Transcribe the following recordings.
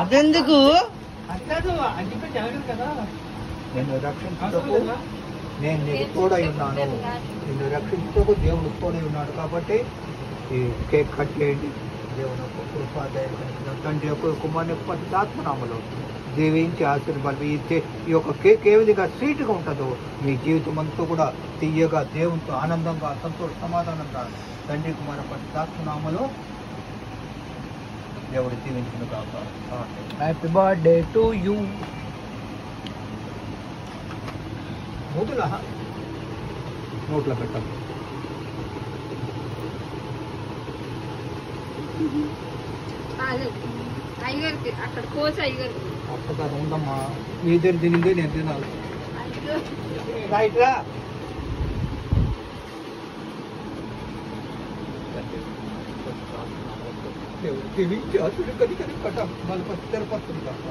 అదెందుకు నిన్ను రక్షించుటకు నేను నీకు తోడై ఉన్నాను. నిన్ను రక్షించుటకు దేవుడు తోడై ఉన్నాడు. కాబట్టి ఈ కేక్ కట్ చేయండి. దేవుని యొక్క కృపాదయ తండ్రి యొక్క కుమారుని యొక్క పరిశుద్ధాత్మనామములో దీవించి ఆశీర్వాదాలు. ఈ యొక్క కేక్ ఏ విధంగా స్వీట్గా ఉంటుందో మీ జీవితం అంతా కూడా తీయగా దేవునితో ఆనందంగా సంతోష సమాధానంగా తండ్రి కుమార పరిశుద్ధాత్మనామములో దేవుడు దీవించిన కాక. Happy birthday to you. నోట్లో పెట్టాలి. అయ్యగారికి అక్కడ కోచ్ అయ్యగారికి అక్కడ ఉందమ్మా. మీ ఇద్దరు తినిందే నేను తినాలి. రైట్ రా. దీవించి అసలు కది కట్ట మళ్ళీ తెరపడుతుంది కాక.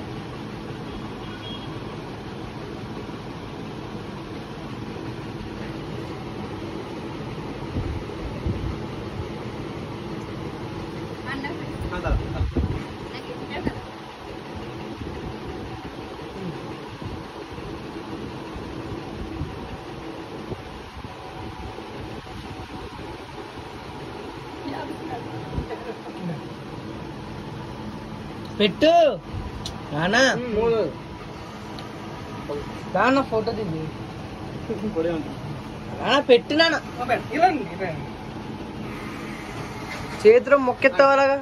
పెట్టు నానా. నాన్న ఫోటో దిగి నాన్న పెట్టు నాన్న. చేతిలో మొక్కెత్తవాలగా.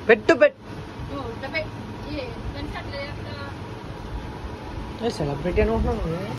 పెట్టు పెట్టు. సెలబ్రిటీ అనుకుంటున్నాను.